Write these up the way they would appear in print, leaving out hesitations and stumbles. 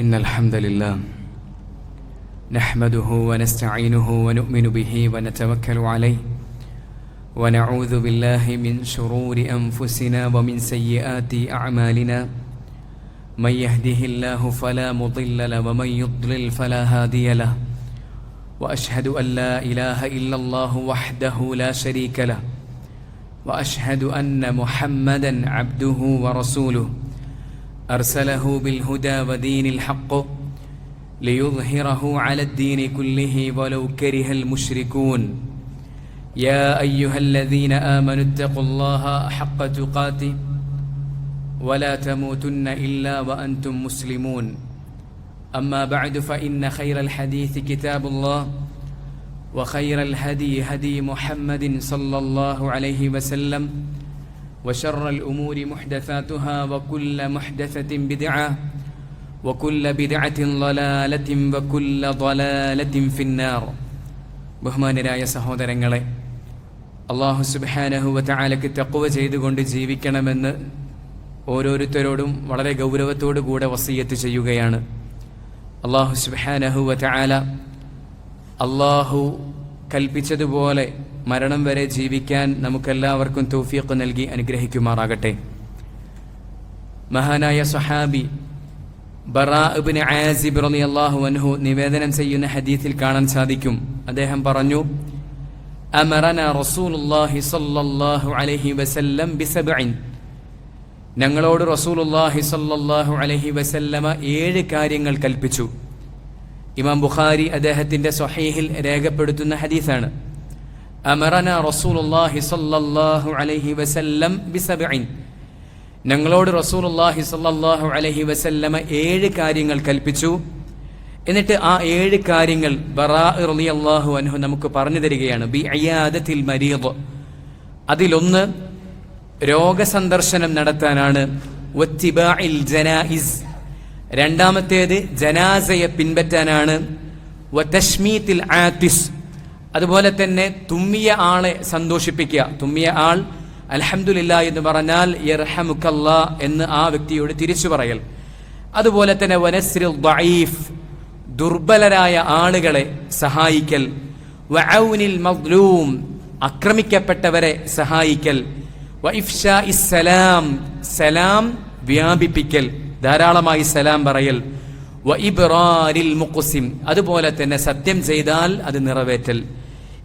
إن الحمد لله نحمده ونستعينه ونؤمن به ونتوكل عليه ونعوذ بالله من شرور أنفسنا ومن سيئات أعمالنا من يهده الله فلا مضل له ومن يضلل فلا هادي له وأشهد أن لا إله إلا الله وحده لا شريك له وأشهد أن محمدا عبده ورسوله أرسله بالهدى ودين الحق ليظهره على الدين كله ولو كره المشركون يا أيها الذين آمنوا اتقوا الله حق تقاته ولا تموتن إلا وأنتم مسلمون أما بعد فإن خير الحديث كتاب الله وخير الهدي هدي محمد صلى الله عليه وسلم وشر الأمور محدثاتها وكل محدثة بدعة وكل بدعة ضلالة وكل ضلالة في النار. ബഹുമാനരായ സഹോദരങ്ങളെ, അല്ലാഹു സുബ്ഹാനഹു വ തആലയ്ക്ക് തഖ്വ ചെയ്തുകൊണ്ട് ജീവിക്കണമെന്ന് ഓരോരുത്തരോടും വളരെ ഗൗരവത്തോടു കൂടെ വസിയത്ത് ചെയ്യുകയാണ്. അല്ലാഹു സുബ്ഹാനഹു വ തആല അല്ലാഹു കൽപ്പിച്ചതുപോലെ മരണം വരെ ജീവിക്കാൻ നമുക്കെല്ലാവർക്കും തൗഫീഖ് നൽകി അനുഗ്രഹിക്കുമാറാകട്ടെ. മഹാനായ സ്വഹാബി ബറാ ഇബ്നു ആസിബ് റളിയല്ലാഹു അൻഹു നിവേദനം ചെയ്യുന്ന ഹദീസിൽ കാണാൻ സാധിക്കും. അദ്ദേഹം പറഞ്ഞു, അമറന റസൂലുള്ളാഹി സ്വല്ലല്ലാഹു അലൈഹി വസല്ലം ബിസബ്ഇൻ, ഞങ്ങളോട് റസൂലുള്ളാഹി സ്വല്ലല്ലാഹു അലൈഹി വസല്ലമ 7 കാര്യങ്ങൾ കൽപ്പിച്ചു. ഇമാം ബുഖാരി അദ്ദേഹത്തിന്റെ സ്വഹീഹിൽ രേഖപ്പെടുത്തുന്ന ഹദീസാണ്. അമറന റസൂലുള്ളാഹി സ്വല്ലല്ലാഹു അലൈഹി വസല്ലം ബിസബ്ഇൻ, ഞങ്ങളോട് റസൂലുള്ളാഹി സ്വല്ലല്ലാഹു അലൈഹി വസല്ലമ 7 കാര്യങ്ങൾ കൽപ്പിച്ചു. എന്നിട്ട് ആ 7 കാര്യങ്ങൾ ബറാ റളിയല്ലാഹു അൻഹു നമുക്ക് പറഞ്ഞു തരികയാണ്. ബി ഇയാദത്തിൽ മരീദ്, അതിലൊന്ന് രോഗസന്ദർശനം നടത്താനാണ്. വത്തിബാഇൽ ജനായിസ്, രണ്ടാമത്തേത് ജനാസയെ പിൻപറ്റാനാണ്. വതശ്മീത്തിൽ ആതിസ്, അതുപോലെ തന്നെ തുമ്മിയ ആളെ സന്തോഷിപ്പിക്കുക. തുമ്മിയ ആൾ അൽഹംദുലില്ലാ എന്ന് പറഞ്ഞാൽ യർഹമുക്കല്ലാ എന്ന് ആ വ്യക്തിയോട് തിരിച്ചു പറയൽ. അതുപോലെ തന്നെ വനസ്രിൽ ദഈഫ്, ദുർബലരായ ആളുകളെ സഹായിക്കൽ. വഔനിൽ മദ്ലൂം, ആക്രമിക്കപ്പെട്ടവരെ സഹായിക്കൽ. വഇഫ്ശാഇസ് സലാം, സലാം വ്യാപിപ്പിക്കൽ, ധാരാളമായി സലാം പറയൽ. വഇബ്റാരിൽ മുഖ്സിം, അതുപോലെ തന്നെ സത്യം ചെയ്താൽ അത് നിറവേറ്റൽ.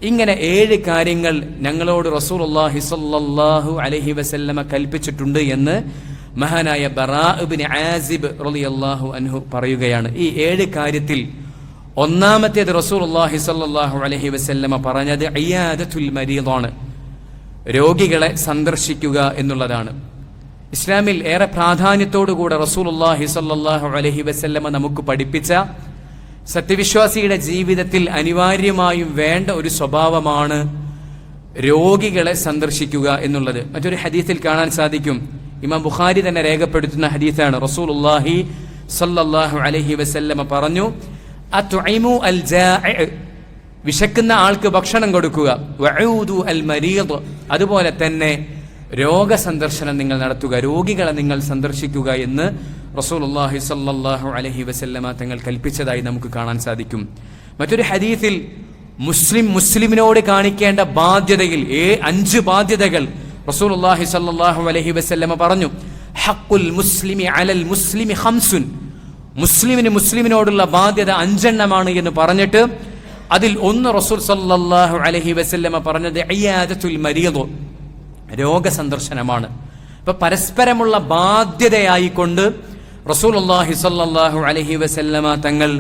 ഇങ്ങനെ 7 കാര്യങ്ങൾ ഞങ്ങളോട് റസൂലുള്ളാഹി സ്വല്ലല്ലാഹു അലൈഹി വസല്ലമ കൽപ്പിച്ചിട്ടുണ്ട് എന്ന് മഹാനായ ബറാ ഇബ്നു ആസിബ് റളിയല്ലാഹു അൻഹു പറയുകയാണ്. ഈ 7 കാര്യത്തിൽ ഒന്നാമത്തേത് റസൂലുള്ളാഹി സ്വല്ലല്ലാഹു അലൈഹി വസല്ലമ പറഞ്ഞത് ഇയാദത്തുൽ മരീദാണ്, രോഗികളെ സന്ദർശിക്കുക എന്നുള്ളതാണ്. ഇസ്ലാമിൽ ഏറെ പ്രാധാന്യത്തോടുകൂടെ റസൂലുള്ളാഹി സ്വല്ലല്ലാഹു അലൈഹി വസല്ലമ നമുക്ക് പഠിപ്പിച്ച സത്യവിശ്വാസിയുടെ ജീവിതത്തിൽ അനിവാര്യമായും വേണ്ട ഒരു സ്വഭാവമാണ് രോഗികളെ സന്ദർശിക്കുക എന്നുള്ളത്. മറ്റൊരു ഹദീസിൽ കാണാൻ സാധിക്കും, ഇമാം ബുഖാരി തന്നെ രേഖപ്പെടുത്തുന്ന ഹദീസാണ്. റസൂലുള്ളാഹി സ്വല്ലല്ലാഹു അലൈഹി വസല്ലമ പറഞ്ഞു, അത്ഇമു അൽ ജാഇ, വിശക്കുന്ന ആൾക്ക് ഭക്ഷണം കൊടുക്കുക. വഊദു അൽ മരീദ്, അതുപോലെ തന്നെ രോഗസന്ദർശനം നിങ്ങൾ നടത്തുക, രോഗികളെ നിങ്ങൾ സന്ദർശിക്കുക എന്ന് റസൂലുള്ളാഹി സ്വല്ലല്ലാഹു അലൈഹി വസല്ലമ തങ്ങൾ കൽപ്പിച്ചതായി നമുക്ക് കാണാൻ സാധിക്കും. മറ്റൊരു ഹദീസിൽ മുസ്ലിമിനോട് കാണിക്കേണ്ട ബാധ്യതയിൽ 5 ബാധ്യതകൾ റസൂലുള്ളാഹി സ്വല്ലല്ലാഹു അലൈഹി വസല്ലമ പറഞ്ഞു. ഹഖുൽ മുസ്ലിമി അലൽ മുസ്ലിമി ഖംസുൻ, മുസ്ലിമിനോടുള്ള ബാധ്യത 5 എണ്ണമാണ് എന്ന് പറഞ്ഞിട്ട് അതിൽ ഒന്ന് റസൂൽ സ്വല്ലല്ലാഹു അലൈഹി വസല്ലമ പറഞ്ഞത് ഇയാദത്തുൽ മരീദ്, രോഗസന്ദർശനമാണ്. ഇപ്പൊ പരസ്പരമുള്ള ബാധ്യതയായിക്കൊണ്ട് റസൂലുള്ളാഹി സ്വല്ലല്ലാഹു അലൈഹി വസല്ലമ തങ്ങൾ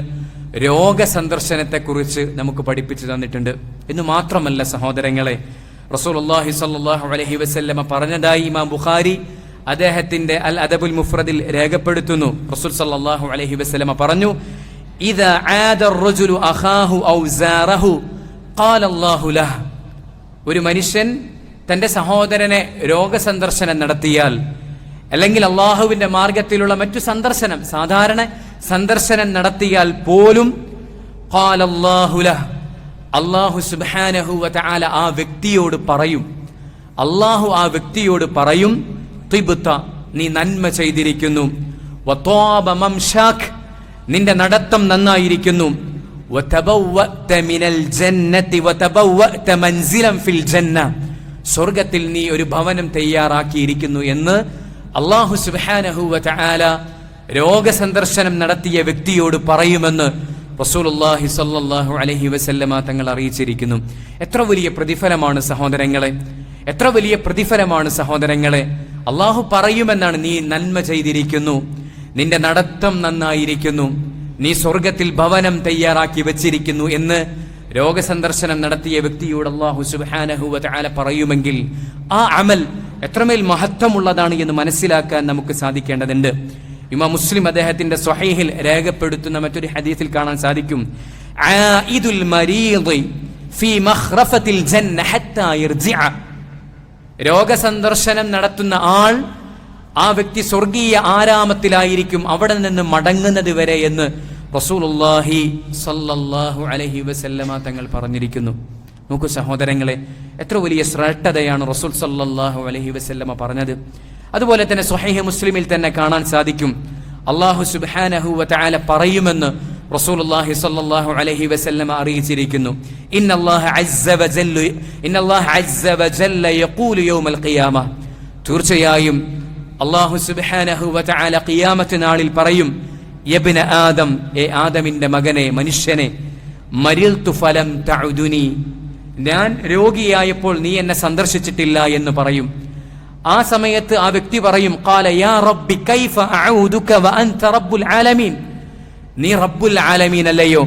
രോഗസന്ദർശനത്തെക്കുറിച്ച് നമുക്ക് പഠിപ്പിച്ചു തന്നിട്ടുണ്ട്. എന്ന് മാത്രമല്ല സഹോദരങ്ങളെ, റസൂലുള്ളാഹി സ്വല്ലല്ലാഹു അലൈഹി വസല്ലമ പറഞ്ഞതായി ഇമാം ബുഖാരി അദ്ദേഹത്തിന്റെ അൽ അദബുൽ മുഫ്രദിൽ രേഖപ്പെടുത്തുന്നു. റസൂൽ സ്വല്ലല്ലാഹു അലൈഹി വസല്ലമ പറഞ്ഞു, ഇദാ ആദ അർ-റജുലു അഖാഹു ഔ സാറഹു ഖാല അല്ലാഹു ലഹ്, ഒരു മനുഷ്യൻ തന്റെ സഹോദരനെ രോഗസന്ദർശനം നടത്തിയാൽ, അല്ലെങ്കിൽ അള്ളാഹുവിന്റെ മാർഗത്തിലുള്ള മറ്റു സന്ദർശനം, സാധാരണ സന്ദർശനം നടത്തിയാൽ പോലും ഖാല അല്ലാഹു ലഹ്, അല്ലാഹു സുബ്ഹാനഹു വ തആല ആ വ്യക്തിയോട് പറയും, അല്ലാഹു ആ വ്യക്തിയോട് പറയും, തിബ്ത, നീ നന്മ ചെയ്തിരിക്കുന്നു, വത്വാബ മംശാക്, നിന്റെ നടത്തം നന്നായിരിക്കുന്നു. വതബവ്വഅത മിനൽ ജന്നതി വതബവ്വഅത മൻസിലൻ ഫിൽ ജന്ന, സ്വർഗ്ഗത്തിൽ നീ ഒരു ഭവനം തയ്യാറാക്കിയിരിക്കുന്നു എന്ന് അല്ലാഹു സുബ്ഹാനഹു വതആല രോഗസന്ദർശനം നടത്തിയ വ്യക്തിയോട് പറയുമെന്ന് റസൂലുള്ളാഹി സ്വല്ലല്ലാഹു അലൈഹി വസല്ലമ തങ്ങൾ അറിയിച്ചിരിക്കുന്നു. എത്ര വലിയ പ്രതിഫലമാണ് സഹോദരങ്ങളെ, എത്ര വലിയ പ്രതിഫലമാണ് സഹോദരങ്ങളെ. അള്ളാഹു പറയുമെന്നാണ്, നീ നന്മ ചെയ്തിരിക്കുന്നു, നിന്റെ നടത്തം നന്നായിരിക്കുന്നു, നീ സ്വർഗത്തിൽ ഭവനം തയ്യാറാക്കി വെച്ചിരിക്കുന്നു എന്ന് രോഗസന്ദർശനം നടത്തിയ വ്യക്തിയോട് അല്ലാഹു സുബ്ഹാനഹു വതആല പറയുമെങ്കിൽ ആ അമൽ എത്രമേൽ മഹത്വമുള്ളതാണ് എന്ന് മനസ്സിലാക്കാൻ നമുക്ക് സാധിക്കേണ്ടതുണ്ട്. ഇമാം മുസ്ലിം അദ്ദേഹത്തിന്റെ സ്വഹീഹിൽ രേഖപ്പെടുത്തുന്ന മറ്റൊരു ഹദീസിൽ കാണാൻ സാധിക്കും, ആയിദുൽ മരീദി ഫീ മഖ്റഫത്തിൽ ജന്ന ഹത്താ യർജിഅ, രോഗസന്ദർശനം നടത്തുന്ന ആൾ, ആ വ്യക്തി സ്വർഗീയ ആരാമത്തിലായിരിക്കും അവിടെ നിന്ന് മടങ്ങുന്നത് വരെ എന്ന് റസൂലുള്ളാഹി സ്വല്ലല്ലാഹു അലൈഹി വസല്ലമ തങ്ങൾ പറഞ്ഞിരിക്കുന്നു. നോക്കൂ സഹോദരങ്ങളെ, എത്ര വലിയ ശ്രേഷ്ഠതയാണ് റസൂൽ സ്വല്ലല്ലാഹു അലൈഹി വസല്ലമ പറഞ്ഞത്. അതുപോലെ തന്നെ സ്വഹീഹ് മുസ്ലിമിൽ തന്നെ കാണാൻ സാധിക്കും, അല്ലാഹു സുബ്ഹാനഹു വതആല പറയുമെന്ന് റസൂലുള്ളാഹി സ്വല്ലല്ലാഹു അലൈഹി വസല്ലമ അറിയിച്ചിരിക്കുന്നു. ഇന്നല്ലാഹ അസ്സ വജല്ല യഖൂലു യൗമൽ ഖിയാമ, തീർച്ചയായും അല്ലാഹു സുബ്ഹാനഹു വതആല ഖിയാമത്ത് നാളിൽ പറയും, യബ്ന ആദം, ഏ ആദമിന്റെ മകനെ, മനുഷ്യനെ, മരിൽതു ഫലം തഉദുനി, ഞാൻ രോഗിയായപ്പോൾ നീ എന്നെ സന്ദർശിച്ചിട്ടില്ല എന്ന് പറയും. ആ സമയത്ത് ആ വ്യക്തി പറയും, ഖാല യാ റബ്ബി കൈഫ അഊദുക വ അൻത റബ്ബുൽ ആലമീൻ, നീ റബ്ബുൽ ആലമീൻ അല്ലയോ,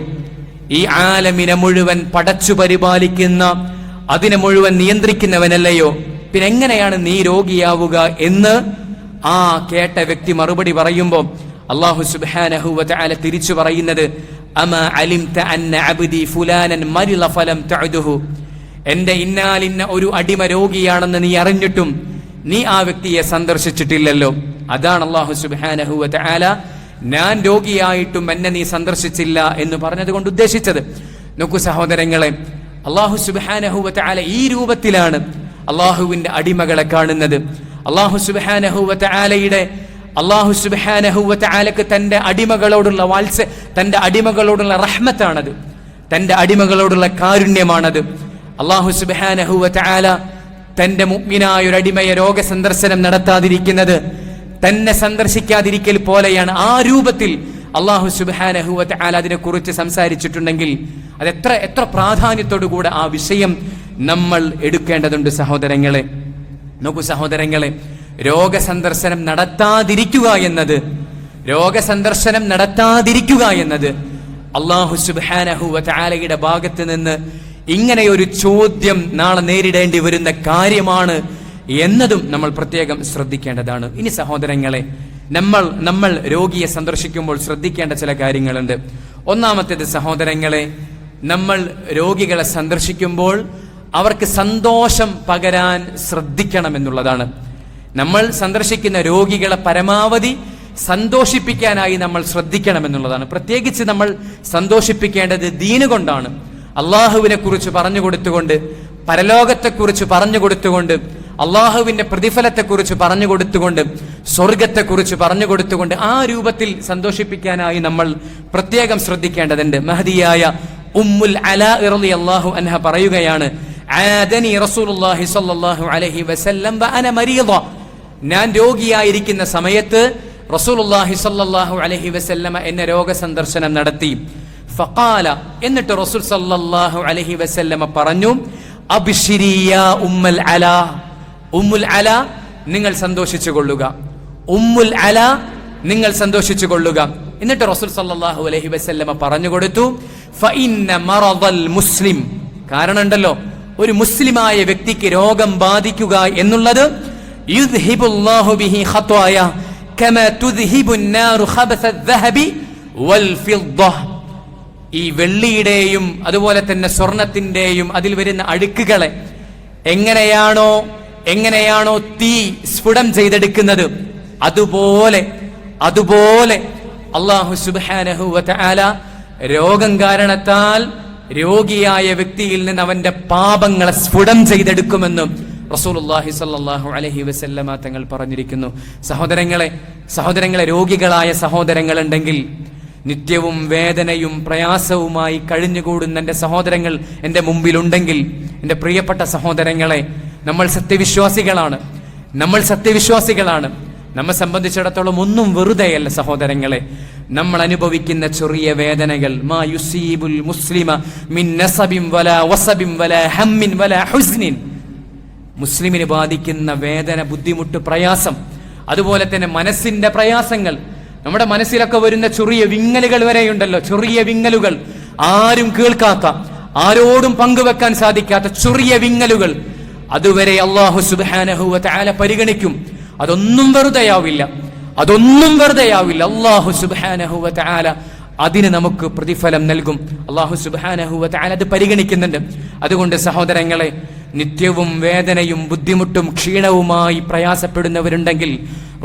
ഈ ആലമിനെ മുഴുവൻ പടച്ചു പരിപാലിക്കുന്ന, അതിനെ മുഴുവൻ നിയന്ത്രിക്കുന്നവനല്ലയോ, പിന്നെ എങ്ങനെയാണ് നീ രോഗിയാവുക എന്ന് ആ കേട്ട വ്യക്തി മറുപടി പറയുമ്പോൾ അല്ലാഹു സുബ്ഹാനഹു വതആല തിരിച്ചു പറയുന്നത്, അമാ അലിംത അന്ന അബ്ദി ഫുലാനൻ മരിള ഫലം തഅദുഹു, എന്റെ ഇന്നാലിന്ന ഒരു അടിമ രോഗിയാണെന്ന് നീ അറിഞ്ഞിട്ടും നീ ആ വ്യക്തിയെ സന്ദർശിച്ചിട്ടില്ലല്ലോ. അതാണ് അല്ലാഹു സുബ്ഹാനഹു വതആല ഞാൻ രോഗിയായിട്ടും എന്നെ നീ സന്ദർശിച്ചില്ല എന്ന് പറഞ്ഞതുകൊണ്ട് ഉദ്ദേശിച്ചത്. നോക്കൂ സഹോദരങ്ങളെ, അല്ലാഹു സുബ്ഹാനഹു വതആല ഈ രൂപത്തിലാണ് അല്ലാഹുവിന്റെ അടിമകളെ കാണുന്നത്. അല്ലാഹു സുബ്ഹാനഹു വതആലക്ക് തന്റെ അടിമകളോടുള്ള തന്റെ അടിമകളോടുള്ള റഹ്മത്താണത്, തന്റെ അടിമകളോടുള്ള കാരുണ്യമാണത്. അല്ലാഹു സുബ്ഹാനഹു വതആല തന്റെ മുഅ്മിനായ ഒരു അടിമയെ രോഗസന്ദർശനം നടത്താതിരിക്കുന്നത് തന്നെ സന്ദർശിക്കാതിരിക്കൽ പോലെയാണ്. ആ രൂപത്തിൽ അല്ലാഹു സുബ്ഹാനഹു വതആല അതിനെക്കുറിച്ച് സംസാരിച്ചിട്ടുണ്ടെങ്കിൽ അത് എത്ര പ്രാധാന്യത്തോടു കൂടെ ആ വിഷയം നമ്മൾ എടുക്കേണ്ടതുണ്ട് സഹോദരങ്ങളെ. നോക്കൂ സഹോദരങ്ങളെ, രോഗസന്ദർശനം നടത്താതിരിക്കുക എന്നത് അല്ലാഹു സുബ്ഹാനഹു വതആലയുടെ ഭാഗത്ത് നിന്ന് ഇങ്ങനെയൊരു ചോദ്യം നാളെ നേരിടേണ്ടി വരുന്ന കാര്യമാണ് എന്നതും നമ്മൾ പ്രത്യേകം ശ്രദ്ധിക്കേണ്ടതാണ്. ഇനി സഹോദരങ്ങളെ, നമ്മൾ രോഗിയെ സന്ദർശിക്കുമ്പോൾ ശ്രദ്ധിക്കേണ്ട ചില കാര്യങ്ങളുണ്ട്. ഒന്നാമത്തേത് സഹോദരങ്ങളെ, നമ്മൾ രോഗികളെ സന്ദർശിക്കുമ്പോൾ അവർക്ക് സന്തോഷം പകരാൻ ശ്രദ്ധിക്കണമെന്നുള്ളതാണ്. നമ്മൾ സന്ദർശിക്കുന്ന രോഗികളെ പരമാവധി സന്തോഷിപ്പിക്കാനായി നമ്മൾ ശ്രദ്ധിക്കണമെന്നുള്ളതാണ്. പ്രത്യേകിച്ച് നമ്മൾ സന്തോഷിപ്പിക്കേണ്ടത് ദീന് കൊണ്ടാണ്. അള്ളാഹുവിനെ കുറിച്ച് പറഞ്ഞു കൊടുത്തുകൊണ്ട്, പരലോകത്തെക്കുറിച്ച് പറഞ്ഞു കൊടുത്തുകൊണ്ട്, അള്ളാഹുവിന്റെ പ്രതിഫലത്തെക്കുറിച്ച് പറഞ്ഞു കൊടുത്തുകൊണ്ട്, സ്വർഗത്തെക്കുറിച്ച് പറഞ്ഞു കൊടുത്തുകൊണ്ട് ആ രൂപത്തിൽ സന്തോഷിപ്പിക്കാനായി നമ്മൾ പ്രത്യേകം ശ്രദ്ധിക്കേണ്ടതുണ്ട്. മഹദിയായ ഉമ്മുൽ അലാ റളിയല്ലാഹു അൻഹ പറയുകയാണ്, ആദനി റസൂലുള്ളാഹി സ്വല്ലല്ലാഹു അലൈഹി വസല്ലം വഅന മരീദ, ഞാൻ രോഗിയായിരിക്കുന്ന സമയത്ത് റസൂലുള്ളാഹി സ്വല്ലല്ലാഹു അലൈഹി വസല്ലം എന്നെ രോഗസന്ദർശനം നടത്തി. ഫഖാല, എന്നിട്ട് റസൂൽ സല്ലല്ലാഹു അലൈഹി വസല്ലം പറഞ്ഞു, അബ്ശിരി യാ ഉമ്മുൽ അലാ, ഉമ്മുൽ അലാ നിങ്ങൾ സന്തോഷിച്ചു കൊള്ളുക, ഉമ്മുൽ അലാ നിങ്ങൾ സന്തോഷിച്ചു കൊള്ളുക. എന്നിട്ട് റസൂൽ സല്ലല്ലാഹു അലൈഹി വസല്ലം പറഞ്ഞു കൊടുത്തു, ഫഇന്ന മറദൽ മുസ്ലിം, കാരണം ഉണ്ടല്ലോ ഒരു മുസ്ലിമായ വ്യക്തിക്ക് രോഗം ബാധിക്കുക എന്നുള്ളത് യുദ്ഹിബുല്ലാഹു ബിഹി ഖത്വായ കമാ തുദ്ഹിബുൻ നാറു ഖബസൽ ദഹബി വൽ ഫിദ്ദ, ഈ വെള്ളിയുടെയും അതുപോലെ തന്നെ സ്വർണത്തിന്റെയും അതിൽ വരുന്ന അഴുക്കുകളെ എങ്ങനെയാണോ തീ സ്ഫുടം ചെയ്തെടുക്കുന്നത്, അതുപോലെ അല്ലാഹു സുബ്ഹാനഹു വതആല രോഗം കാരണത്താൽ രോഗിയായ വ്യക്തിയിൽ നിന്ന് അവന്റെ പാപങ്ങളെ സ്ഫുടം ചെയ്തെടുക്കുമെന്നും റസൂലുള്ളാഹി സ്വല്ലല്ലാഹു അലൈഹി വസല്ലമ തങ്ങൾ പറഞ്ഞിരിക്കുന്നു. സഹോദരങ്ങളെ, രോഗികളായ സഹോദരങ്ങളുണ്ടെങ്കിൽ നിത്യവും വേദനയും പ്രയാസവുമായി കഴിഞ്ഞുകൂടുന്ന എൻ്റെ സഹോദരങ്ങൾ എൻ്റെ മുമ്പിലുണ്ടെങ്കിൽ, എൻ്റെ പ്രിയപ്പെട്ട സഹോദരങ്ങളെ, നമ്മൾ സത്യവിശ്വാസികളാണ്. നമ്മെ സംബന്ധിച്ചിടത്തോളം ഒന്നും വെറുതെയല്ല സഹോദരങ്ങളെ. നമ്മൾ അനുഭവിക്കുന്ന ചെറിയ വേദനകൾ, മാ യുസീബുൽ മുസ്ലിമ മിൻ നസബിൻ വലാ വസബിൻ വലാ ഹമ്മിൻ വലാ ഹുസ്നിൻ, മുസ്ലിമിനെ ബാധിക്കുന്ന വേദന, ബുദ്ധിമുട്ട്, പ്രയാസം, അതുപോലെ തന്നെ മനസ്സിന്റെ പ്രയാസങ്ങൾ, നമ്മുടെ മനസ്സിലൊക്കെ വരുന്ന ചെറിയ വിങ്ങലുകൾ വരെയുണ്ടല്ലോ, ചെറിയ വിങ്ങലുകൾ, ആരും കേൾക്കാത്ത, ആരോടും പങ്കുവെക്കാൻ സാധിക്കാത്ത ചെറിയ വിങ്ങലുകൾ, അതുവരെ അല്ലാഹു സുബ്ഹാനഹു വ തആല പരിഗണിക്കും. അതൊന്നും വെറുതെയാവില്ല. അല്ലാഹു സുബ്ഹാനഹു വ തആല അതിന് നമുക്ക് പ്രതിഫലം നൽകും. അല്ലാഹു സുബ്ഹാനഹു വ തആല അത് പരിഗണിക്കുന്നുണ്ട്. അതുകൊണ്ട് സഹോദരങ്ങളെ, നിത്യവും വേദനയും ബുദ്ധിമുട്ടും ക്ഷീണവുമായി പ്രയാസപ്പെടുന്നവരുണ്ടെങ്കിൽ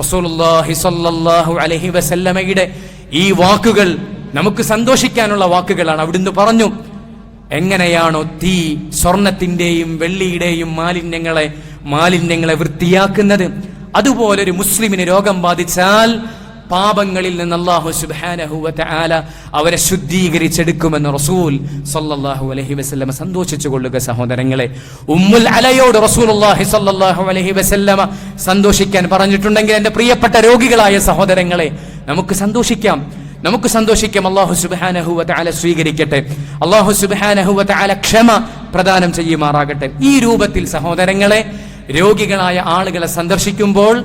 റസൂലുള്ളാഹി സ്വല്ലല്ലാഹു അലൈഹി വസല്ലമയുടെ ഈ വാക്കുകൾ നമുക്ക് സന്തോഷിക്കാനുള്ള വാക്കുകളാണ്. അവിടുന്ന് പറഞ്ഞു, എങ്ങനെയാണോ തീ സ്വർണത്തിന്റെയും വെള്ളിയുടെയും മാലിന്യങ്ങളെ വൃത്തിയാക്കുന്നത്, അതുപോലെ ഒരു മുസ്ലിമിന് രോഗം ബാധിച്ചാൽ പാപങ്ങളിൽ നിന്ന് അല്ലാഹു സുബ്ഹാനഹു വ തആല അവരെ ശുദ്ധീകരിച്ചെടുക്കുമെന്ന് റസൂൽ സല്ലല്ലാഹു അലൈഹി വസല്ലമ സന്തോഷിച്ചു കൊള്ളുക സഹോദരങ്ങളെ. ഉമ്മുൽ അലയോട് റസൂലുള്ളാഹി സല്ലല്ലാഹു അലൈഹി വസല്ലമ സന്തോഷിക്കാൻ പറഞ്ഞിട്ടുണ്ടെങ്കിൽ എൻ്റെ പ്രിയപ്പെട്ട രോഗികളായ സഹോദരങ്ങളെ, നമുക്ക് സന്തോഷിക്കാം. അല്ലാഹു സുബ്ഹാനഹു വ തആല സ്വീകരിക്കട്ടെ. അല്ലാഹു സുബ്ഹാനഹു വ തആല ക്ഷമ പ്രദാനം ചെയ്യുമാറാകട്ടെ. ഈ രൂപത്തിൽ സഹോദരങ്ങളെ, രോഗികളായ ആളുകളെ സന്ദർശിക്കുമ്പോൾ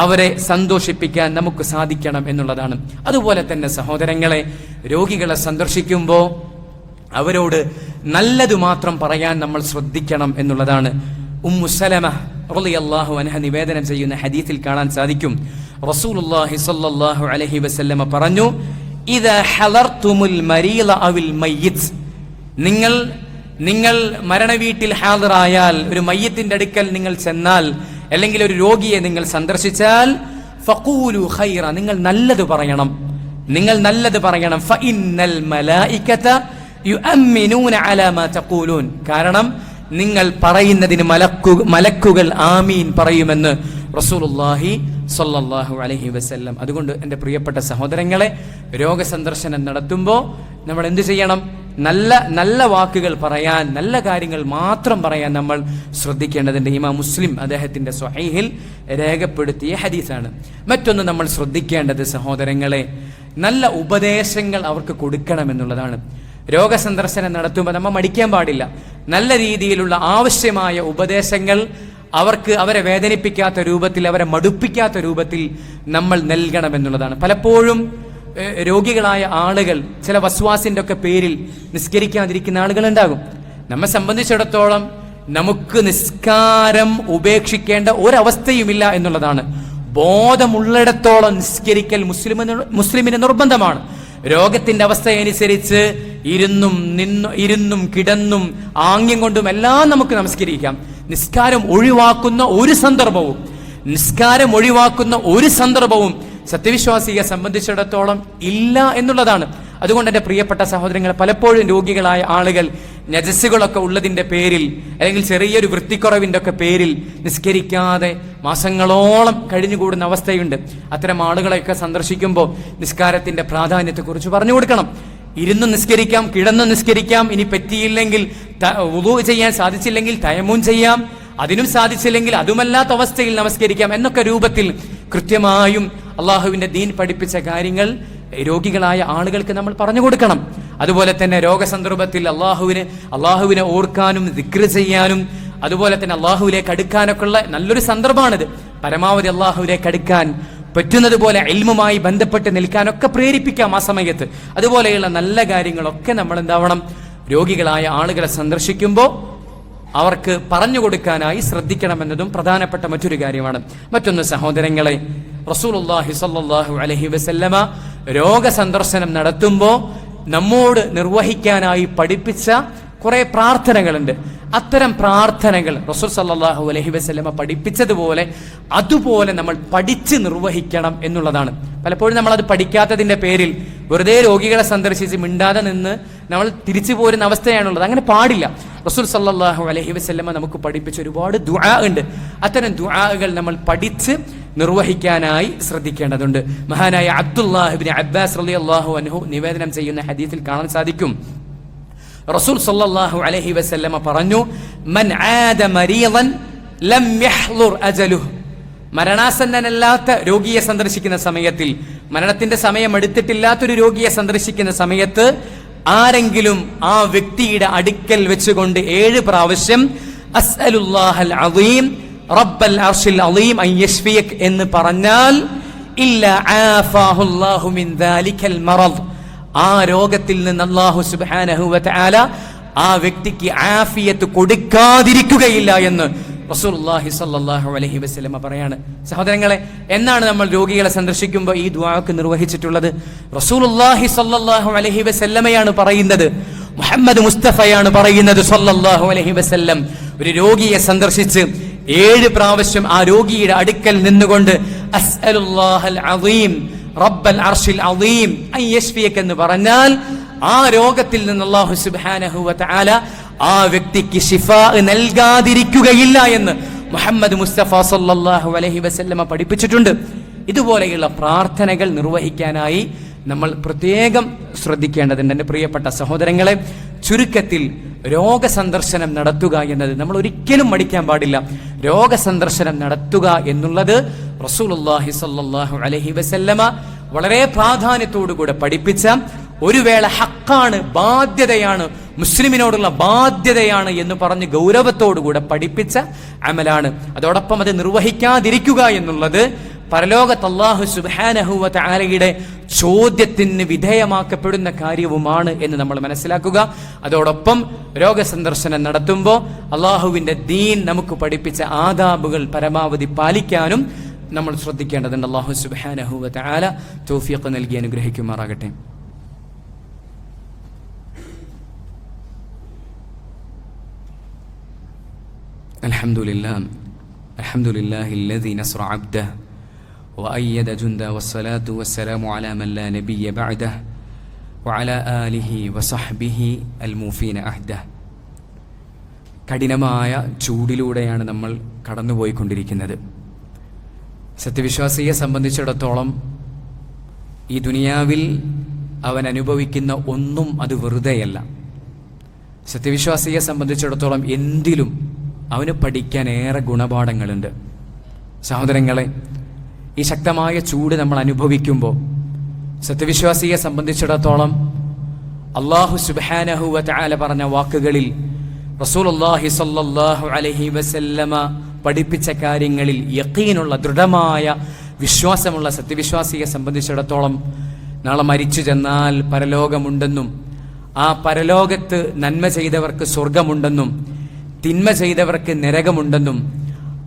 അവരെ സന്തോഷിപ്പിക്കാൻ നമുക്ക് സാധിക്കണം എന്നുള്ളതാണ്. അതുപോലെ തന്നെ സഹോദരങ്ങളെ, രോഗികളെ സന്ദർശിക്കുമ്പോൾ അവരോട് നല്ലത് മാത്രം പറയാൻ നമ്മൾ ശ്രദ്ധിക്കണം എന്നുള്ളതാണ്. ഉമ്മു സലമ റളിയല്ലാഹു അൻഹ നിവേദനം ചെയ്യുന്ന ഹദീസിൽ കാണാൻ സാധിക്കും, റസൂലുള്ളാഹി സ്വല്ലല്ലാഹു അലൈഹി വസല്ലമ പറഞ്ഞു, ഇദാ ഹളർതുമുൽ മരീള അവിൽ മയ്യിത്ത്, നിങ്ങൾ മരണവീട്ടിൽ ഹാദിറായാൽ, ഒരു മയ്യത്തിന്റെ അടുക്കൽ നിങ്ങൾ ചെന്നാൽ, അല്ലെങ്കിൽ ഒരു രോഗിയെ നിങ്ങൾ സന്ദർശിച്ചാൽ, ഫഖൂലു ഖൈറ, നിങ്ങൾ നല്ലത് പറയണം. ഫഇന്നൽ മലായികത യുഅമ്മിനൂന അലാ മാ തഖൂലൂൻ, കാരണം നിങ്ങൾ പറയുന്നതിന് മലക്കുകൾ ആമീൻ പറയുമെന്ന് റസൂലുള്ളാഹി സ്വല്ലല്ലാഹു അലൈഹി വസല്ലം. അതുകൊണ്ട് എൻ്റെ പ്രിയപ്പെട്ട സഹോദരങ്ങളെ, രോഗസന്ദർശനം നടത്തുമ്പോൾ നമ്മൾ എന്ത് ചെയ്യണം? നല്ല വാക്കുകൾ പറയാൻ, നല്ല കാര്യങ്ങൾ മാത്രം പറയാൻ നമ്മൾ ശ്രദ്ധിക്കേണ്ടതുണ്ട്. ഇമാം മുസ്ലിം അദ്ദേഹത്തിന്റെ സ്വഹീഹിൽ രേഖപ്പെടുത്തിയ ഹദീസാണ്. മറ്റൊന്ന് നമ്മൾ ശ്രദ്ധിക്കേണ്ടത് സഹോദരങ്ങളെ, നല്ല ഉപദേശങ്ങൾ അവർക്ക് കൊടുക്കണമെന്നുള്ളതാണ്. രോഗസന്ദർശനം നടത്തുമ്പോൾ നമ്മൾ മടിക്കാൻ പാടില്ല. നല്ല രീതിയിലുള്ള ആവശ്യമായ ഉപദേശങ്ങൾ അവരെ വേദനിപ്പിക്കാത്ത രൂപത്തിൽ, അവരെ മടുപ്പിക്കാത്ത രൂപത്തിൽ നമ്മൾ നൽകണമെന്നുള്ളതാണ്. പലപ്പോഴും രോഗികളായ ആളുകൾ ചില വസ്വാസിന്റെ ഒക്കെ പേരിൽ നിസ്കരിക്കാതിരിക്കുന്ന ആളുകൾ ഉണ്ടാകും. നമ്മെ സംബന്ധിച്ചിടത്തോളം നമുക്ക് നിസ്കാരം ഉപേക്ഷിക്കേണ്ട ഒരവസ്ഥയുമില്ല എന്നുള്ളതാണ്. ബോധമുള്ളിടത്തോളം നിസ്കരിക്കൽ മുസ്ലിമിന് നിർബന്ധമാണ്. രോഗത്തിന്റെ അവസ്ഥയനുസരിച്ച് ഇരുന്നും കിടന്നും ആംഗ്യം കൊണ്ടും എല്ലാം നമുക്ക് നമസ്കരിക്കാം. നിസ്കാരം ഒഴിവാക്കുന്ന ഒരു സന്ദർഭവും സത്യവിശ്വാസിയെ സംബന്ധിച്ചിടത്തോളം ഇല്ല എന്നുള്ളതാണ്. അതുകൊണ്ട് എൻ്റെ പ്രിയപ്പെട്ട സഹോദരങ്ങൾ, പലപ്പോഴും രോഗികളായ ആളുകൾ നജസ്സുകളൊക്കെ ഉള്ളതിന്റെ പേരിൽ, അല്ലെങ്കിൽ ചെറിയൊരു വൃത്തിക്കുറവിന്റെ ഒക്കെ പേരിൽ നിസ്കരിക്കാതെ മാസങ്ങളോളം കഴിഞ്ഞുകൂടുന്ന അവസ്ഥയുണ്ട്. അത്തരം ആളുകളെയൊക്കെ സന്ദർശിക്കുമ്പോൾ നിസ്കാരത്തിന്റെ പ്രാധാന്യത്തെക്കുറിച്ച് പറഞ്ഞു കൊടുക്കണം. ഇരുന്ന് നിസ്കരിക്കാം, കിടന്ന് നിസ്കരിക്കാം, ഇനി പറ്റിയില്ലെങ്കിൽ വുളൂ ചെയ്യാൻ സാധിച്ചില്ലെങ്കിൽ തയമ്മൂം ചെയ്യാം, അതിനും സാധിച്ചില്ലെങ്കിൽ അതുമല്ലാത്ത അവസ്ഥയിൽ നമസ്കരിക്കാം എന്നൊക്കെ രൂപത്തിൽ കൃത്യമായും അള്ളാഹുവിന്റെ ദീൻ പഠിപ്പിച്ച കാര്യങ്ങൾ രോഗികളായ ആളുകൾക്ക് നമ്മൾ പറഞ്ഞു കൊടുക്കണം. അതുപോലെ തന്നെ രോഗസന്ദർഭത്തിൽ അള്ളാഹുവിനെ ഓർക്കാനും ദിക്റ് ചെയ്യാനും, അതുപോലെ തന്നെ അള്ളാഹുവിലേക്ക് അടുക്കാനൊക്കെ ഉള്ള നല്ലൊരു സന്ദർഭമാണിത്. പരമാവധി അള്ളാഹുവിലേക്ക് അടുക്കാൻ പറ്റുന്നത് പോലെ ഇൽമുമായി ബന്ധപ്പെട്ട് നിൽക്കാനൊക്കെ പ്രേരിപ്പിക്കാം ആ സമയത്ത്. അതുപോലെയുള്ള നല്ല കാര്യങ്ങളൊക്കെ നമ്മൾ എന്താവണം, രോഗികളായ ആളുകളെ സന്ദർശിക്കുമ്പോൾ അവർക്ക് പറഞ്ഞു കൊടുക്കാനായി ശ്രദ്ധിക്കണമെന്നതും പ്രധാനപ്പെട്ട മറ്റൊരു കാര്യമാണ്. മറ്റൊന്ന് സഹോദരങ്ങളെ, റസൂലുള്ളാഹി സ്വല്ലല്ലാഹു അലൈഹി വസല്ലമ രോഗസന്ദർശനം നടത്തുമ്പോൾ നമ്മോട് നിർവഹിക്കാനായി പഠിപ്പിച്ച കുറെ പ്രാർത്ഥനകളുണ്ട്. അത്തരം പ്രാർത്ഥനകൾ റസൂൽ സല്ലല്ലാഹു അലൈഹി വസല്ലമ പഠിപ്പിച്ചതുപോലെ അതുപോലെ നമ്മൾ പഠിച്ച് നിർവഹിക്കണം എന്നുള്ളതാണ്. പലപ്പോഴും നമ്മൾ അത് പഠിക്കാത്തതിന്റെ പേരിൽ വെറുതെ രോഗികളെ സന്ദർശിച്ച് മിണ്ടാതെ നിന്ന് നമ്മൾ തിരിച്ചു പോരുന്ന അവസ്ഥയാണുള്ളത്. അങ്ങനെ പാടില്ല. റസൂൽ സല്ലല്ലാഹു അലൈഹി വസല്ലമ നമുക്ക് പഠിപ്പിച്ച ഒരുപാട് ദുആ ഉണ്ട്. അത്തരം ദുആകൾ നമ്മൾ പഠിച്ച് നിർവഹിക്കാനായി ശ്രദ്ധിക്കേണ്ടതുണ്ട്. മഹാനായ അബ്ദുല്ലാഹ് ഇബ്നു അബ്ബാസ് റളിയല്ലാഹു അൻഹു നിവേദനം ചെയ്യുന്ന ഹദീസിൽ കാണാൻ സാധിക്കും, റസൂൽ സല്ലല്ലാഹു അലൈഹി വസല്ലമ പറഞ്ഞു, മൻ ആദ മരീദൻ ലം യഹ്ളുർ അജലുഹു. മരണാസന്നനല്ലാത്ത രോഗിയെ സന്ദർശിക്കുന്ന സമയത്തിൽ, മരണത്തിന്റെ സമയം എടുത്തിട്ടില്ലാത്തൊരു രോഗിയെ സന്ദർശിക്കുന്ന സമയത്ത് ആരെങ്കിലും ആ വ്യക്തിയുടെ അടുക്കൽ വെച്ചുകൊണ്ട് 7 പ്രാവശ്യം അസ്അലുല്ലാഹൽ അളീം റബ്ബൽ അർശിൽ അളീം അൻ യശ്ഫിയക് എന്ന് പറഞ്ഞാൽ ഇല്ലാ ആഫാഹുല്ലാഹു മിൻ ദാലികൽ മറദ്, ആ രോഗത്തിൽ നിന്ന് അല്ലാഹു സുബ്ഹാനഹു വ തആല ആ വ്യക്തിക്ക് ആഫിയത്ത് കൊടുക്കാതിരിക്കുകയില്ല എന്ന് റസൂലുള്ളാഹി സ്വല്ലല്ലാഹു അലൈഹി വസല്ലമ പറയാണ്. സഹോദരങ്ങളെ, എന്നാണ് നമ്മൾ രോഗികളെ സന്ദർശിക്കുമ്പോൾ ഈ ദുആക്ക് നിർവഹിച്ചിട്ടുള്ളത്? റസൂലുള്ളാഹി സ്വല്ലല്ലാഹു അലൈഹി വസല്ലമയാണ് പറയുന്നത്, മുഹമ്മദ് മുസ്തഫയാണ് പറയുന്നത് സ്വല്ലല്ലാഹു അലൈഹി വസല്ലം. ഒരു രോഗിയെ സന്ദർശിച്ച് 7 പ്രാവശ്യം ആ രോഗിയുടെ അടുക്കൽ നിന്നുകൊണ്ട് അസ്അലുല്ലാഹൽ അളീം റബ്ബൽ അർശിൽ അളീം അൻ യശ്ഫിയക എന്ന് പറഞ്ഞാൽ ആ രോഗത്തിൽ നിന്ന് അല്ലാഹു സുബ്ഹാനഹു വ തആല ആ വ്യക്തിക്ക് ശിഫാ നൽകാതിരിക്കുകയില്ല എന്ന് മുഹമ്മദ് മുസ്തഫ സല്ലല്ലാഹു അലൈഹി വസല്ലമ പഠിപ്പിച്ചിട്ടുണ്ട്. ഇതുപോലെയുള്ള പ്രാർത്ഥനകൾ നിർവഹിക്കാനായി നമ്മൾ പ്രത്യേകം ശ്രദ്ധിക്കേണ്ടതുണ്ട്. എൻ്റെ പ്രിയപ്പെട്ട സഹോദരങ്ങളെ, ചുരുക്കത്തിൽ രോഗസന്ദർശനം നടത്തുക എന്നത് നമ്മൾ ഒരിക്കലും മടിക്കാൻ പാടില്ല. രോഗസന്ദർശനം നടത്തുക എന്നുള്ളത് റസൂലുള്ളാഹി സ്വല്ലല്ലാഹു അലൈഹി വസല്ലമ വളരെ പ്രാധാന്യത്തോടുകൂടെ പഠിപ്പിച്ച, ഒരു വേള ഹക്കാണ്, ബാധ്യതയാണ്, മുസ്ലിമിനോടുള്ള ബാധ്യതയാണ് എന്ന് പറഞ്ഞ് ഗൗരവത്തോടുകൂടെ പഠിപ്പിച്ച അമലാണ്. അതോടൊപ്പം അത് നിർവഹിക്കാതിരിക്കുക എന്നുള്ളത് പരലോകത്ത് അല്ലാഹു സുബ്ഹാനഹു വ തആലയുടെ ചോദ്യത്തിന് വിധേയമാക്കപ്പെടുന്ന കാര്യവുമാണ് എന്ന് നമ്മൾ മനസ്സിലാക്കുക. അതോടൊപ്പം രോഗസന്ദർശനം നടത്തുമ്പോൾ അല്ലാഹുവിന്റെ ദീൻ നമുക്ക് പഠിപ്പിച്ച ആദാബുകൾ പരമാവധി പാലിക്കാനും നമ്മൾ ശ്രദ്ധിക്കേണ്ടതുണ്ട്. അല്ലാഹു സുബ്ഹാനഹു വ തആല തൗഫീഖ് നൽകി അനുഗ്രഹിക്കുമാറാകട്ടെ. അൽഹംദുലില്ലാഹി الذي نصر عبده وأيد جنده والصلاة والسلام على من لا نبي بعده وعلى آله وصحبه الموفين عهده. കഠിനമായ ചൂടിലൂടെയാണ് നമ്മൾ കടന്നുപോയിക്കൊണ്ടിരിക്കുന്നത്. സത്യവിശ്വാസിയെ സംബന്ധിച്ചിടത്തോളം ഈ ദുനിയാവിൽ അവൻ അനുഭവിക്കുന്ന ഒന്നും അത് വെറുതെയല്ല. സത്യവിശ്വാസിയെ സംബന്ധിച്ചിടത്തോളം എന്തിലും അവന് പഠിക്കാൻ ഏറെ ഗുണപാഠങ്ങളുണ്ട്. സഹോദരങ്ങളെ, ഈ ശക്തമായ ചൂട് നമ്മൾ അനുഭവിക്കുമ്പോൾ സത്യവിശ്വാസിയെ സംബന്ധിച്ചിടത്തോളം അല്ലാഹു സുബ്ഹാനഹു വ തആല പറഞ്ഞ വാക്കുകളിൽ, റസൂലുള്ളാഹി സ്വല്ലല്ലാഹു അലൈഹി വസല്ലമ പഠിപ്പിച്ച കാര്യങ്ങളിൽ യഖീനുള്ള ദൃഢമായ വിശ്വാസമുള്ള സത്യവിശ്വാസിയെ സംബന്ധിച്ചിടത്തോളം നാളെ മരിച്ചു ചെന്നാൽ പരലോകമുണ്ടെന്നും ആ പരലോകത്ത് നന്മ ചെയ്തവർക്ക് സ്വർഗമുണ്ടെന്നും തിന്മ ചെയ്തവർക്ക് നരകമുണ്ടെന്നും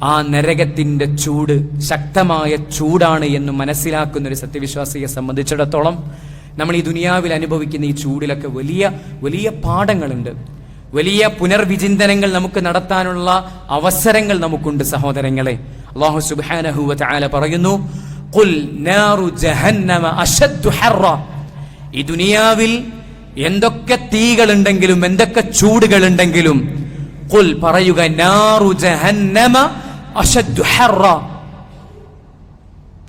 ആ നരകത്തിന്റെ ചൂട് ശക്തമായ ചൂടാണ് എന്ന് മനസ്സിലാക്കുന്ന ഒരു സത്യവിശ്വാസിയെ സംബന്ധിച്ചിടത്തോളം നമ്മൾ ഈ ദുനിയാവിൽ അനുഭവിക്കുന്ന ഈ ചൂടിലൊക്കെ വലിയ വലിയ പാഠങ്ങളുണ്ട്. വലിയ പുനർവിചിന്തനങ്ങൾ നമുക്ക് നടത്താനുള്ള അവസരങ്ങൾ നമുക്കുണ്ട്. സഹോദരങ്ങളെ, അല്ലാഹു സുബ്ഹാനഹു വ തആല പറയുന്നു, ഖുൽ നാറു ജഹന്നമ അശദ്ദു ഹർറ. ഈ ദുനിയാവിൽ എന്തൊക്കെ തീകളുണ്ടെങ്കിലും എന്തൊക്കെ ചൂടുകളുണ്ടെങ്കിലും ഖുൽ പറയുക, നാറു ജഹന്നമ അശദ്ദു ഹർറ.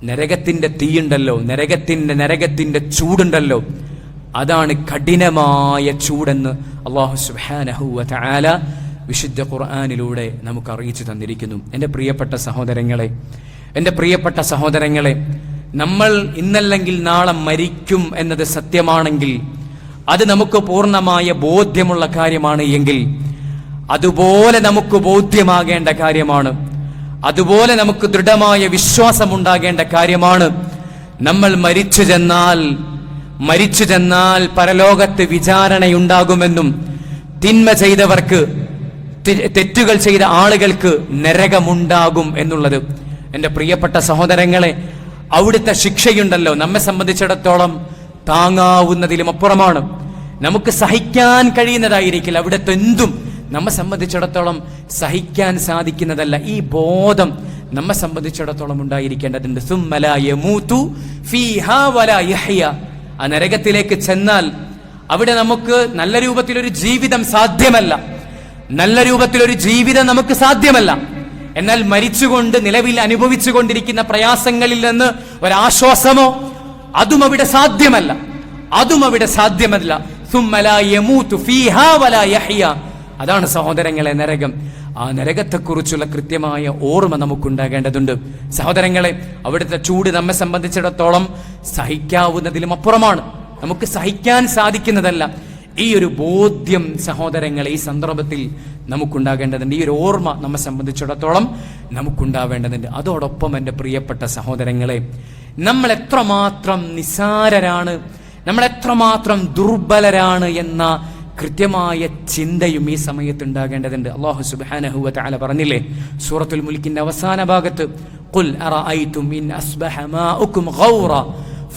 നരകത്തിന്റെ തീയുണ്ടല്ലോ, നരകത്തിന്റെ ചൂടുണ്ടല്ലോ, അതാണ് കഠിനമായ ചൂടെന്ന് അല്ലാഹു സുബ്ഹാനഹു വ തആല വിശുദ്ധ ഖുർആനിലൂടെ നമുക്ക് അറിയിച്ചു തന്നിരിക്കുന്നു. എൻ്റെ പ്രിയപ്പെട്ട സഹോദരങ്ങളെ, നമ്മൾ ഇന്നല്ലെങ്കിൽ നാളെ മരിക്കും എന്നത് സത്യമാണെങ്കിൽ, അത് നമുക്ക് പൂർണ്ണമായ ബോധ്യമുള്ള കാര്യമാണ് എങ്കിൽ, അതുപോലെ നമുക്ക് ബോധ്യമാകേണ്ട കാര്യമാണ്, അതുപോലെ നമുക്ക് ദൃഢമായ വിശ്വാസമുണ്ടാകേണ്ട കാര്യമാണ്, നമ്മൾ മരിച്ചു ചെന്നാൽ പരലോകത്ത് വിചാരണയുണ്ടാകുമെന്നും തിന്മ ചെയ്തവർക്ക്, തെറ്റുകൾ ചെയ്ത ആളുകൾക്ക് നരകമുണ്ടാകും എന്നുള്ളത്. എൻ്റെ പ്രിയപ്പെട്ട സഹോദരങ്ങളെ, അവിടുത്തെ ശിക്ഷയുണ്ടല്ലോ നമ്മെ സംബന്ധിച്ചിടത്തോളം താങ്ങാവുന്നതിലും അപ്പുറമാണ്. നമുക്ക് സഹിക്കാൻ കഴിയുന്നതായിരിക്കില്ല അവിടുത്തെ എന്തും നമ്മെ സംബന്ധിച്ചിടത്തോളം സഹിക്കാൻ സാധിക്കുന്നതല്ല. ഈ ബോധം നമ്മെ സംബന്ധിച്ചിടത്തോളം ഉണ്ടായിരിക്കേണ്ടതുണ്ട്. സുമ്മ ലാ യമൂതു ഫീഹാ വലാ യഹ്യ. ആ നരകത്തിലേക്ക് ചെന്നാൽ അവിടെ നമുക്ക് നല്ല രൂപത്തിലൊരു ജീവിതം സാധ്യമല്ല. എന്നാൽ മരിച്ചുകൊണ്ട് നിലവിൽ അനുഭവിച്ചു കൊണ്ടിരിക്കുന്ന പ്രയാസങ്ങളിൽ നിന്ന് ഒരാശ്വാസമോ അതും അവിടെ സാധ്യമല്ല. ثم لا يموت فيها ولا يحيا. അതാണ് സഹോദരങ്ങളെ നരകം. ആ നരകത്തെക്കുറിച്ചുള്ള കൃത്യമായ ഓർമ്മ നമുക്കുണ്ടാകേണ്ടതുണ്ട്. സഹോദരങ്ങളെ, അവിടുത്തെ ചൂട് നമ്മെ സംബന്ധിച്ചിടത്തോളം സഹിക്കാവുന്നതിലും അപ്പുറമാണ്. നമുക്ക് സഹിക്കാൻ സാധിക്കുന്നതല്ല. ഈ ഒരു ബോധ്യം സഹോദരങ്ങളെ ഈ സന്ദർഭത്തിൽ നമുക്കുണ്ടാകേണ്ടതുണ്ട്. ഈ ഒരു ഓർമ്മ നമ്മെ സംബന്ധിച്ചിടത്തോളം നമുക്കുണ്ടാവേണ്ടതുണ്ട്. അതോടൊപ്പം എൻ്റെ പ്രിയപ്പെട്ട സഹോദരങ്ങളെ, നമ്മൾ എത്രമാത്രം നിസ്സാരരാണ്, നമ്മൾ എത്രമാത്രം ദുർബലരാണ് എന്ന കൃത്യമായ ചിന്തയും ഈ സമയത്ത് ഉണ്ടാകേണ്ടതുണ്ട്. അല്ലാഹു സുബ്ഹാനഹു വ തആല പറഞ്ഞില്ലേ സൂറത്തുൽ മുൽക്കിന്റെ അവസാന ഭാഗത്ത്, ഖുൽ അറഅയ്തും ഇൻ അസ്ബഹ മാഉകും ഗൗറ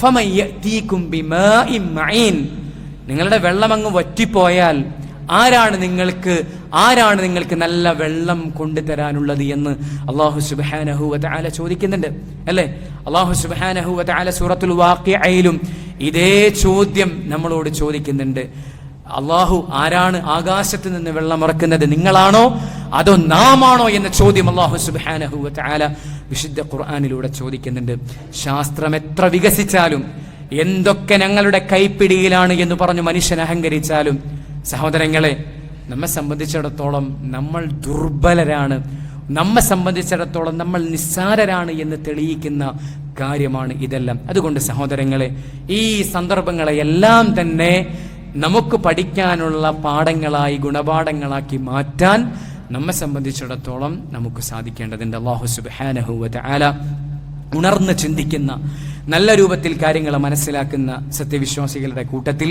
ഫമൻ യഅതീകും ബിമാഇൻ മഈൻ. നിങ്ങളുടെ വെള്ളം അങ്ങ് വറ്റിപ്പോയാൽ ആരാണ് നിങ്ങൾക്ക് നല്ല വെള്ളം കൊണ്ടുതരാനുള്ളത് എന്ന് അല്ലാഹു സുബ്ഹാനഹു വ തആല ചോദിക്കുന്നുണ്ട്, അല്ലേ? അല്ലാഹു സുബ്ഹാനഹു വ തആല സൂറത്തുൽ വാഖിഅയിലും ഇതേ ചോദ്യം നമ്മളോട് ചോദിക്കുന്നുണ്ട്. അള്ളാഹു ആരാണ് ആകാശത്ത് നിന്ന് വെള്ളം ഇറക്കുന്നത്, നിങ്ങളാണോ അതോ നാമാണോ എന്ന ചോദ്യം അല്ലാഹു സുബ്ഹാനഹു വ തആല വിശുദ്ധ ഖുർആനിലൂടെ ചോദിക്കുന്നുണ്ട്. ശാസ്ത്രം എത്ര വികസിച്ചാലും, എന്തൊക്കെ ഞങ്ങളുടെ കൈപ്പിടിയിലാണ് എന്ന് പറഞ്ഞു മനുഷ്യൻ അഹങ്കരിച്ചാലും, സഹോദരങ്ങളെ, നമ്മെ സംബന്ധിച്ചിടത്തോളം നമ്മൾ ദുർബലരാണ്, നമ്മെ സംബന്ധിച്ചിടത്തോളം നമ്മൾ നിസ്സാരരാണ് എന്ന് തെളിയിക്കുന്ന കാര്യമാണ് ഇതെല്ലാം. അതുകൊണ്ട് സഹോദരങ്ങളെ, ഈ സന്ദർഭങ്ങളെയെല്ലാം തന്നെ നമുക്ക് പഠിക്കാനുള്ള പാഠങ്ങളായി, ഗുണപാഠങ്ങളാക്കി മാറ്റാൻ നമ്മെ സംബന്ധിച്ചിടത്തോളം നമുക്ക് സാധിക്കേണ്ടതുണ്ട്. അല്ലാഹു സുബ്ഹാനഹു വ തആല ഉണർന്ന് ചിന്തിക്കുന്ന, നല്ല രൂപത്തിൽ കാര്യങ്ങൾ മനസ്സിലാക്കുന്ന സത്യവിശ്വാസികളുടെ കൂട്ടത്തിൽ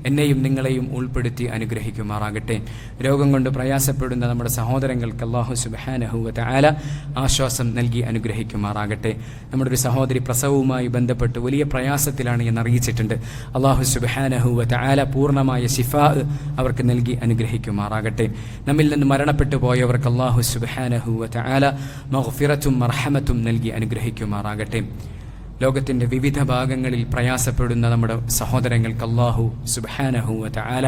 എന്നെയും നിങ്ങളെയും ഉൾപ്പെടുത്തി അനുഗ്രഹിക്കുമാറാകട്ടെ. രോഗം കൊണ്ട് പ്രയാസപ്പെടുന്ന നമ്മുടെ സഹോദരങ്ങൾക്ക് അല്ലാഹു സുബ്ഹാനഹു വ തആല ആശ്വാസം നൽകി അനുഗ്രഹിക്കുമാറാകട്ടെ. നമ്മുടെ ഒരു സഹോദരി പ്രസവവുമായി ബന്ധപ്പെട്ട് വലിയ പ്രയാസത്തിലാണ് എന്ന് അറിയിച്ചിട്ടുണ്ട്. അല്ലാഹു സുബ്ഹാനഹു വ തആല പൂർണ്ണമായ ശിഫാ അവർക്ക് നൽകി അനുഗ്രഹിക്കുമാറാകട്ടെ. നമ്മിൽ നിന്ന് മരണപ്പെട്ടു പോയവർക്ക് അല്ലാഹു സുബ്ഹാനഹു വ തആല മഗ്ഫിറത്തും മർഹമത്തും നൽകി അനുഗ്രഹിക്കുമാറാകട്ടെ. ലോകത്തിൻ്റെ വിവിധ ഭാഗങ്ങളിൽ പ്രയാസപ്പെടുന്ന നമ്മുടെ സഹോദരങ്ങൾക്ക് അല്ലാഹു സുബ്ഹാനഹു വ തആല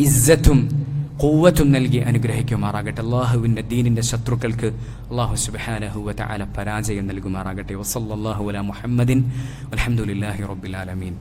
ഇസ്സത്തും ഖുവ്വത്തും നൽകി അനുഗ്രഹിക്കുമാറാകട്ടെ. അല്ലാഹുവിൻ്റെ ദീനിൻ്റെ ശത്രുക്കൾക്ക് അല്ലാഹു സുബ്ഹാനഹു വ തആല പരാജയം നൽകുമാറാകട്ടെ. വസല്ലല്ലാഹു അലാ മുഹമ്മദിൻ വൽഹംദുലില്ലാഹി റബ്ബിൽ ആലമീൻ.